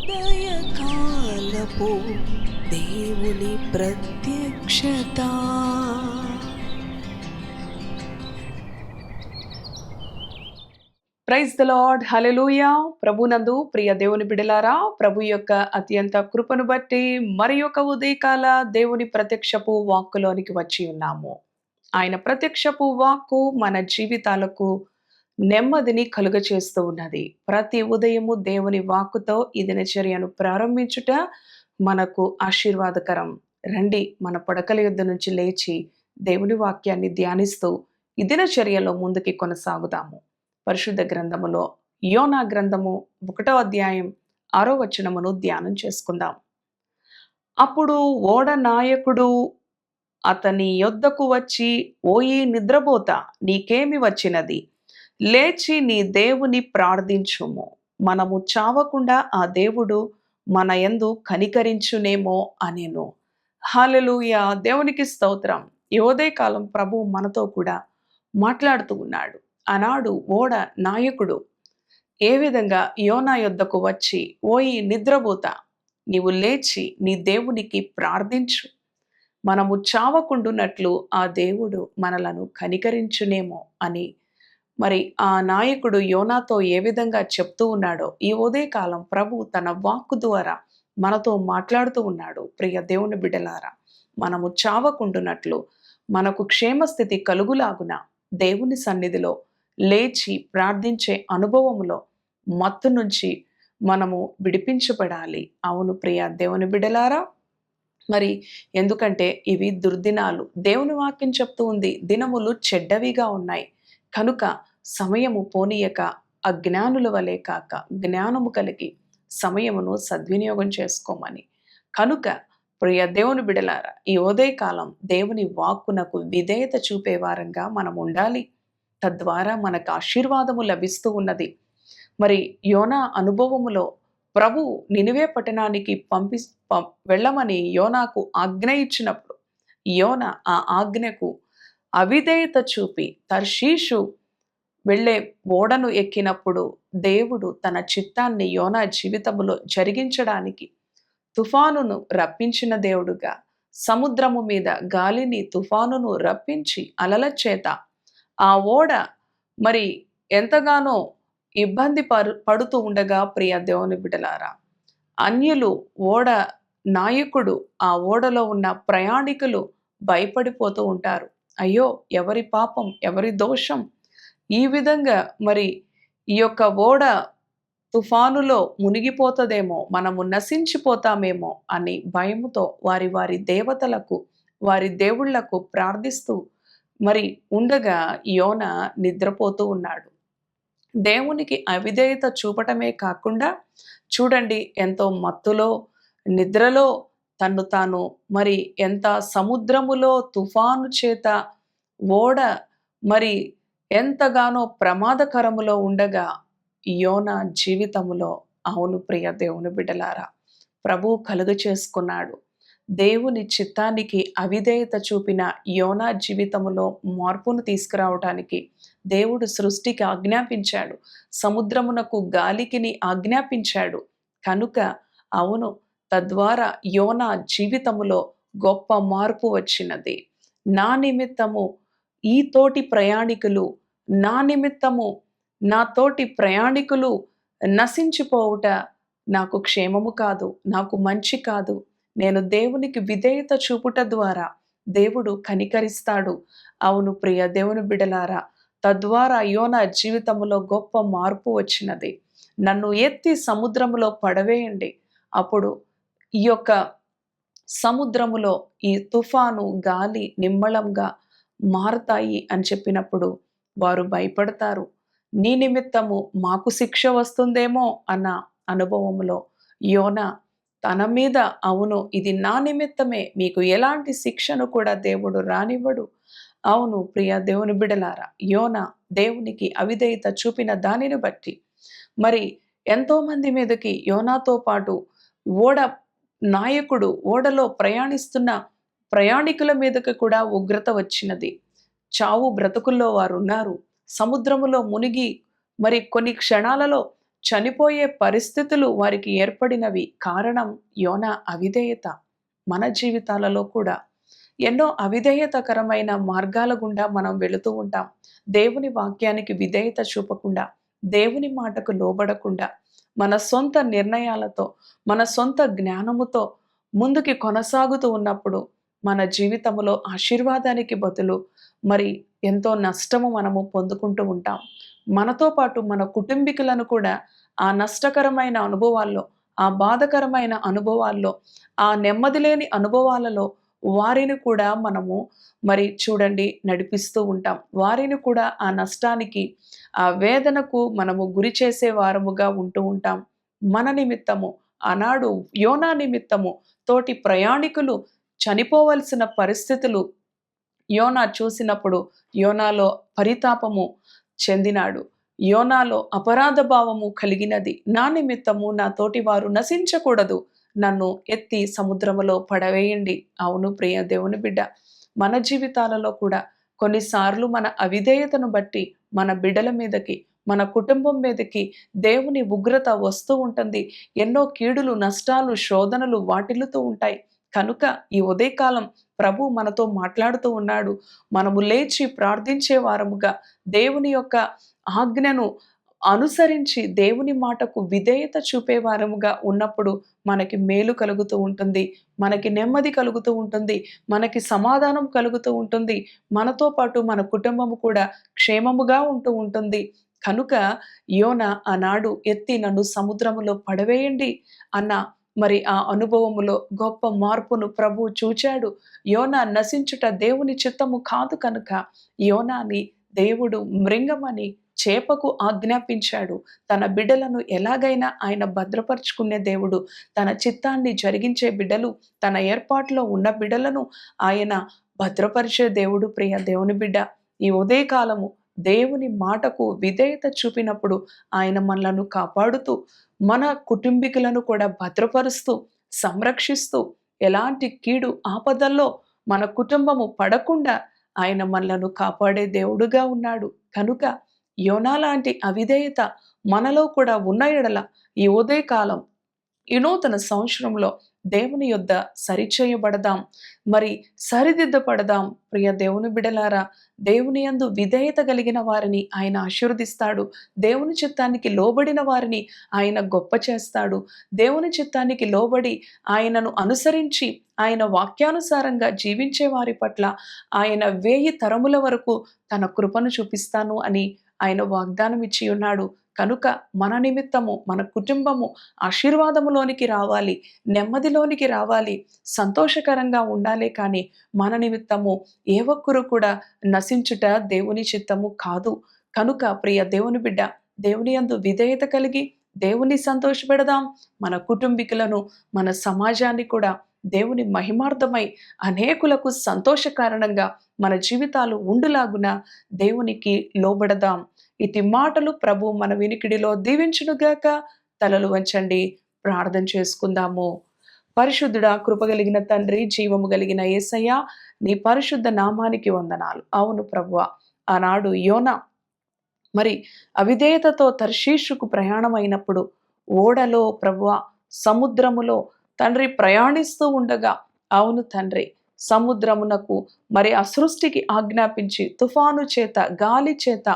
ఉదయకాలపు దేవుని ప్రత్యక్షత. ప్రైజ్ ద లార్డ్, హల్లెలూయా. ప్రభునందు ప్రియ దేవుని బిడలారా, ప్రభు యొక్క అత్యంత కృపను బట్టి మరి యొక్క ఉదయకాల దేవుని ప్రత్యక్షపు వాక్కులోనికి వచ్చి ఉన్నాము. ఆయన ప్రత్యక్షపు వాక్కు మన జీవితాలకు నెమ్మదిని కలుగచేస్తూ ఉన్నది. ప్రతి ఉదయము దేవుని వాక్కుతో ఈ దినచర్యను ప్రారంభించుట మనకు ఆశీర్వాదకరం. రండి, మన పడకల యొద్ద నుంచి లేచి దేవుని వాక్యాన్ని ధ్యానిస్తూ ఈ దినచర్యలో ముందుకి కొనసాగుదాము. పరిశుద్ధ గ్రంథములో యోనా గ్రంథము 1వ అధ్యాయం 6వ వచనమును ధ్యానం చేసుకుందాం. అప్పుడు ఓడ నాయకుడు అతని యొద్దకు వచ్చి, ఓయి నిద్రపోతా, నీకేమి వచ్చినది? లేచి నీ దేవుని ప్రార్థించుము. మనము చావకుండా ఆ దేవుడు మన యందు కనికరించునేమో అనెను. హల్లెలూయా. దేవునికి స్తోత్రం. ఈ ఉదయకాలం ప్రభు మనతో కూడా మాట్లాడుతూ ఉన్నాడు. ఆనాడు ఓడ నాయకుడు ఏ విధంగా యోనా యొద్దకు వచ్చి, ఓయి నిద్రపోతా, నీవు లేచి నీ దేవునికి ప్రార్థించు, మనము చావకుండునట్లు ఆ దేవుడు మనలను కనికరించునేమో అని మరి ఆ నాయకుడు యోనాతో ఏ విధంగా చెప్తూ ఉన్నాడో ఈ ఉదయకాలం ప్రభు తన వాక్కు ద్వారా మనతో మాట్లాడుతూ ఉన్నాడు. ప్రియ దేవుని బిడ్డలారా, మనము చావకుండునట్లు, మనకు క్షేమస్థితి కలుగులాగున దేవుని సన్నిధిలో లేచి ప్రార్థించే అనుభవములో మత్తు నుంచి మనము విడిపించబడాలి. అవును ప్రియ దేవుని బిడ్డలారా, మరి ఎందుకంటే ఇవి దుర్దినాలు. దేవుని వాక్యం చెప్తూ ఉంది, దినములు చెడ్డవిగా ఉన్నాయి కనుక సమయము పోనీయక అజ్ఞానుల వలె కాక జ్ఞానము కలిగి సమయమును సద్వినియోగం చేసుకోమని. కనుక ప్రియ దేవుని బిడలారా, ఈ ఉదయకాలం దేవుని వాక్కునకు విధేయత చూపే వారంగా మనం ఉండాలి. తద్వారా మనకు ఆశీర్వాదము లభిస్తూ ఉన్నది. మరి యోనా అనుభవములో ప్రభు నినివే పట్టణానికి వెళ్ళమని యోనాకు ఆజ్ఞ ఇచ్చినప్పుడు యోన ఆ ఆజ్ఞకు అవిధేయత చూపి తర్షీషు వెళ్ళే ఓడను ఎక్కినప్పుడు దేవుడు తన చిత్తాన్ని యోనా జీవితంలో జరిగించడానికి తుఫానును రప్పించిన దేవుడుగా, సముద్రము మీద గాలిని తుఫానును రప్పించి అలల చేత ఆ ఓడ మరి ఎంతగానో ఇబ్బంది పడుతూ ఉండగా, ప్రియ దేవుని బిడ్డలారా, అన్యులు ఓడ నాయకుడు ఆ ఓడలో ఉన్న ప్రయాణికులు భయపడిపోతూ ఉంటారు. అయ్యో, ఎవరి పాపం, ఎవరి దోషం, ఈ విధంగా మరి ఈ యొక్క ఓడ తుఫానులో మునిగిపోతుందేమో, మనము నశించిపోతామేమో అని భయముతో వారి వారి దేవతలకు, వారి దేవుళ్లకు ప్రార్థిస్తూ మరి ఉండగా యోన నిద్రపోతూ ఉన్నాడు. దేవునికి అవిధేయత చూపటమే కాకుండా చూడండి, ఎంతో మత్తులో నిద్రలో తన్ను తాను మరి ఎంత సముద్రములో తుఫాను చేత ఓడ మరి ఎంతగానో ప్రమాదకరములో ఉండగా యోన జీవితములో, అవును ప్రియ దేవుని బిడ్డలారా, ప్రభు కలుగ చేసుకున్నాడు. దేవుని చిత్తానికి అవిధేయత చూపిన యోనా జీవితములో మార్పును తీసుకురావటానికి దేవుడు సృష్టికి ఆజ్ఞాపించాడు, సముద్రమునకు గాలికిని ఆజ్ఞాపించాడు. కనుక అవును, తద్వారా యోనా జీవితములో గొప్ప మార్పు వచ్చినది. నా నిమిత్తము ఈ తోటి ప్రయాణికులు, నా నిమిత్తము నా తోటి ప్రయాణికులు నశించిపోవుట నాకు క్షేమము కాదు, నాకు మంచి కాదు. నేను దేవునికి విధేయత చూపుట ద్వారా దేవుడు కనికరిస్తాడు. అవును ప్రియ దేవుని బిడలారా, తద్వారా యోనా జీవితంలో గొప్ప మార్పు వచ్చినది. నన్ను ఎత్తి సముద్రములో పడవేయండి, అప్పుడు ఈ యొక్క సముద్రములో ఈ తుఫాను గాలి నిమ్మళంగా మారతాయి అని చెప్పినప్పుడు వారు భయపడతారు. నీ నిమిత్తము మాకు శిక్ష వస్తుందేమో అన్న అనుభవములో యోనా తన మీద, అవును ఇది నా నిమిత్తమే, మీకు ఎలాంటి శిక్షను కూడా దేవుడు రానివ్వడు. అవును ప్రియ దేవుని బిడలారా, యోనా దేవునికి అవిధేయత చూపిన దానిని బట్టి మరి ఎంతో మంది మీదకి యోనాతో పాటు ఓడ నాయకుడు, ఓడలో ప్రయాణిస్తున్న ప్రయాణికుల మీదకి కూడా ఉగ్రత వచ్చినది. చావు బ్రతుకుల్లో వారు ఉన్నారు. సముద్రములో మునిగి మరి కొన్ని క్షణాలలో చనిపోయే పరిస్థితులు వారికి ఏర్పడినవి కారణం యోనా అవిధేయత. మన జీవితాలలో కూడా ఎన్నో అవిధేయతకరమైన మార్గాల గుండా మనం వెళుతూ ఉంటాం. దేవుని వాక్యానికి విధేయత చూపకుండా, దేవుని మాటకు లోబడకుండా, మన సొంత నిర్ణయాలతో, మన సొంత జ్ఞానముతో ముందుకి కొనసాగుతూ ఉన్నప్పుడు మన జీవితంలో ఆశీర్వాదానికి బదులు మరి ఎంతో నష్టము మనము పొందుకుంటూ ఉంటాం. మనతో పాటు మన కుటుంబీకులను కూడా ఆ నష్టకరమైన అనుభవాల్లో, ఆ బాధకరమైన అనుభవాల్లో, ఆ నెమ్మది లేని అనుభవాలలో వారిని కూడా మనము మరి చూడండి నడిపిస్తూ ఉంటాం. వారిని కూడా ఆ నష్టానికి, ఆ వేదనకు మనము గురి చేసే వారముగా ఉంటూ ఉంటాం. మన నిమిత్తము ఆనాడు యోనా నిమిత్తము తోటి ప్రయాణికులు చనిపోవలసిన పరిస్థితులు యోనా చూసినప్పుడు యోనాలో పరితాపము చెందినాడు. యోనాలో అపరాధ భావము కలిగినది. నా నిమిత్తము నా తోటివారు నశించకూడదు, నన్ను ఎత్తి సముద్రములో పడవేయండి. అవును ప్రియ దేవుని బిడ్డ, మన జీవితాలలో కూడా కొన్నిసార్లు మన అవిధేయతను బట్టి మన బిడ్డల మీదకి, మన కుటుంబం మీదకి దేవుని ఉగ్రత వస్తూ ఉంటుంది. ఎన్నో కీడులు, నష్టాలు, శోధనలు వాటిల్లుతూ ఉంటాయి. కనుక ఈ ఉదయకాలం ప్రభు మనతో మాట్లాడుతూ ఉన్నాడు. మనము లేచి ప్రార్థించే వారముగా, దేవుని యొక్క ఆజ్ఞను అనుసరించి దేవుని మాటకు విధేయత చూపే వారముగా ఉన్నప్పుడు మనకి మేలు కలుగుతూ ఉంటుంది, మనకి నెమ్మది కలుగుతూ ఉంటుంది, మనకి సమాధానం కలుగుతూ ఉంటుంది. మనతో పాటు మన కుటుంబము కూడా క్షేమముగా ఉంటూ ఉంటుంది. కనుక యోనా ఆనాడు ఎత్తి నన్ను సముద్రములో పడవేయండి అన్న మరి ఆ అనుభవములో గొప్ప మార్పును ప్రభు చూచాడు. యోనా నశించుట దేవుని చిత్తము కాదు కనుక యోనాని దేవుడు మృంగమని, చేపకు ఆజ్ఞాపించాడు. తన బిడ్డలను ఎలాగైనా ఆయన భద్రపరుచుకునే దేవుడు. తన చిత్తాన్ని జరిగించే బిడ్డలు, తన ఏర్పాటులో ఉన్న బిడ్డలను ఆయన భద్రపరిచే దేవుడు. ప్రియ దేవుని బిడ్డ, ఈ ఉదయకాలము దేవుని మాటకు విధేయత చూపినప్పుడు ఆయన మనలను కాపాడుతూ, మన కుటుంబీకులను కూడా భద్రపరుస్తూ, సంరక్షిస్తూ, ఎలాంటి కీడు ఆపదల్లో మన కుటుంబము పడకుండా ఆయన మనలను కాపాడే దేవుడుగా ఉన్నాడు. కనుక యోనా లాంటి అవిధేయత మనలో కూడా ఉన్న ఎడల ఈ ఉదయకాలం, ఈ నూతన సంవత్సరంలో దేవుని యొద్ద సరిచేయబడదాం, మరి సరిదిద్దపడదాం. ప్రియ దేవుని బిడలారా, దేవుని యందు విధేయత కలిగిన వారిని ఆయన ఆశీర్వదిస్తాడు. దేవుని చిత్తానికి లోబడిన వారిని ఆయన గొప్ప చేస్తాడు. దేవుని చిత్తానికి లోబడి ఆయనను అనుసరించి ఆయన వాక్యానుసారంగా జీవించే వారి పట్ల ఆయన 1000 తరముల వరకు తన కృపను చూపిస్తాను అని ఆయన వాగ్దానం ఇచ్చి ఉన్నాడు. కనుక మన నిమిత్తము, మన కుటుంబము ఆశీర్వాదములోనికి రావాలి, నెమ్మదిలోనికి రావాలి, సంతోషకరంగా ఉండాలి. కానీ మన నిమిత్తము ఏ ఒక్కరు కూడా నశించుట దేవుని చిత్తము కాదు. కనుక ప్రియ దేవుని బిడ్డ, దేవుని యందు విధేయత కలిగి దేవుని సంతోషపెడదాం. మన కుటుంబీకులను, మన సమాజాన్ని కూడా దేవుని మహిమార్థమై అనేకులకు సంతోష కారణంగా మన జీవితాలు ఉండులాగున దేవునికి లోబడదాం. ఇటు మాటలు ప్రభు మన వినికిడిలో దీవించునుగాక. తలలు వంచండి, ప్రార్థన చేసుకుందాము. పరిశుద్ధుడా, కృపగలిగిన తండ్రి, జీవము కలిగిన యేసయ్య, నీ పరిశుద్ధ నామానికి వందనాలు. అవును ప్రభువా, ఆనాడు యోనా మరి అవిధేయతతో తర్షీషుకు ప్రయాణమైనప్పుడు ఓడలో ప్రభువా, సముద్రములో తండ్రి ప్రయాణిస్తూ ఉండగా, అవును తండ్రి, సముద్రమునకు మరి ఆ సృష్టికి ఆజ్ఞాపించి తుఫాను చేత, గాలి చేత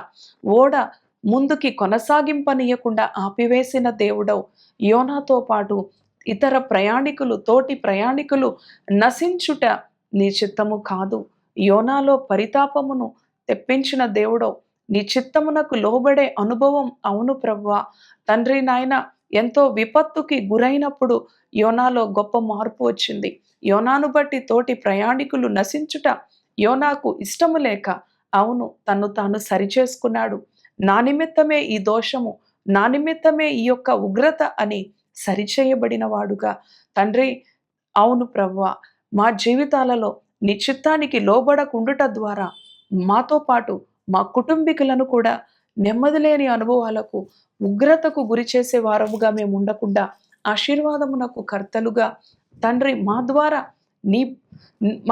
ఓడ ముందుకి కొనసాగింపనీయకుండా ఆపివేసిన దేవుడవు. యోనాతో పాటు ఇతర ప్రయాణికులు, తోటి ప్రయాణికులు నశించుట నీ చిత్తము కాదు. యోనాలో పరితాపమును తెప్పించిన దేవుడవు. నీ చిత్తమునకు లోబడే అనుభవం, అవును ప్రభువా తండ్రి నాయన, ఎంతో విపత్తుకి గురైనప్పుడు యోనాలో గొప్ప మార్పు వచ్చింది. యోనాను బట్టి తోటి ప్రయాణికులు నశించుట యోనాకు ఇష్టము లేక, అవును, తన్ను తాను సరిచేసుకున్నాడు. నా నిమిత్తమే ఈ దోషము, నా నిమిత్తమే ఈ యొక్క ఉగ్రత అని సరిచేయబడిన వాడుగా తండ్రి, అవును ప్రభువా, మా జీవితాలలో నీ చిత్తానికి లోబడకుండుట ద్వారా మాతో పాటు మా కుటుంబీకులను కూడా నెమ్మది లేని అనుభవాలకు, ఉగ్రతకు గురి చేసే వారముగా మేము ఉండకుండా ఆశీర్వాదమునకు కర్తలుగా తండ్రి మా ద్వారా నీ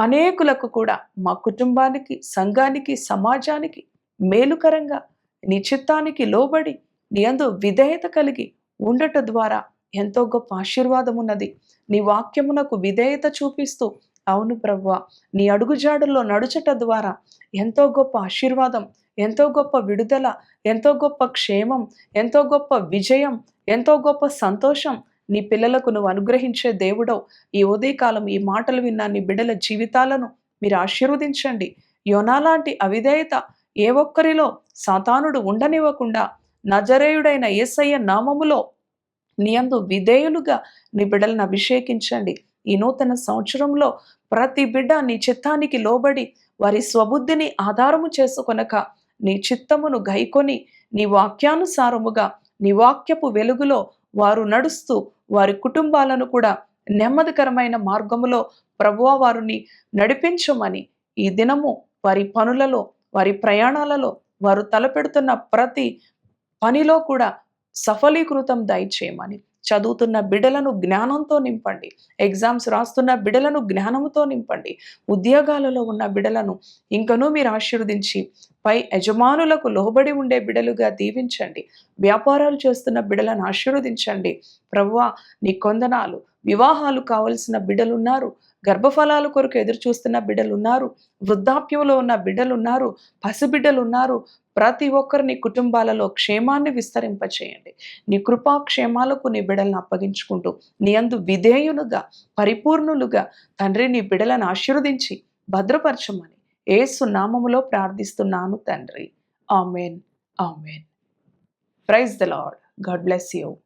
అనేకులకు కూడా, మా కుటుంబానికి, సంఘానికి, సమాజానికి మేలుకరంగా నీ చిత్తానికి లోబడి నీ యందు విధేయత కలిగి ఉండట ద్వారా ఎంతో గొప్ప ఆశీర్వాదం ఉన్నది. నీ వాక్యమునకు విధేయత చూపిస్తూ, అవును ప్రభువా, నీ అడుగుజాడల్లో నడుచట ద్వారా ఎంతో గొప్ప ఆశీర్వాదం, ఎంతో గొప్ప విడుదల, ఎంతో గొప్ప క్షేమం, ఎంతో గొప్ప విజయం, ఎంతో గొప్ప సంతోషం నీ పిల్లలకు నువ్వు అనుగ్రహించే దేవుడవు. ఈ ఉదయకాలం ఈ మాటలు విన్న నీ బిడ్డల జీవితాలను మీరు ఆశీర్వదించండి. యోనాలాంటి అవిధేయత ఏ ఒక్కరిలో సాతానుడు ఉండనివ్వకుండా నజరేయుడైన యేసయ్య నామములో నీ యందు విధేయులుగా నీ బిడ్డలను అభిషేకించండి. ఈ నూతన సంవత్సరంలో ప్రతి బిడ్డ నీ చిత్తానికి లోబడి వారి స్వబుద్ధిని ఆధారము చేసుకొనక నీ చిత్తమును గైకొని నీ వాక్యానుసారముగా నీ వాక్యపు వెలుగులో వారు నడుస్తూ వారి కుటుంబాలను కూడా నెమ్మదికరమైన మార్గములో ప్రభువా వారిని నడిపించమని ఈ దినము వారి పనులలో, వారి ప్రయాణాలలో, వారు తలపెడుతున్న ప్రతి పనిలో కూడా సఫలీకృతం దయచేయమని, చదువుతున్న బిడ్డలను జ్ఞానంతో నింపండి, ఎగ్జామ్స్ రాస్తున్న బిడ్డలను జ్ఞానముతో నింపండి, ఉద్యోగాలలో ఉన్న బిడ్డలను ఇంకనూ మీరు ఆశీర్వదించి పై యజమానులకు లోబడి ఉండే బిడ్డలుగా దీవించండి. వ్యాపారాలు చేస్తున్న బిడ్డలను ఆశీర్వదించండి. ప్రభువా నీ కొందనాలు. వివాహాలు కావలసిన బిడ్డలున్నారు, గర్భఫలాల కొరకు ఎదురు చూస్తున్న బిడ్డలున్నారు, వృద్ధాప్యంలో ఉన్న బిడ్డలున్నారు, పసిబిడ్డలున్నారు. ప్రతి ఒక్కరిని కుటుంబాలలో క్షేమాన్ని విస్తరింపచేయండి. నీ కృపాక్షేమాలకు నీ బిడ్డలను అప్పగించుకుంటూ నీ యందు విధేయులుగా పరిపూర్ణులుగా తండ్రి నీ బిడ్డలను ఆశీర్వదించి భద్రపరచమని యేసు నామములో ప్రార్థిస్తున్నాను తండ్రి. Amen. Amen. Praise the Lord. God bless you.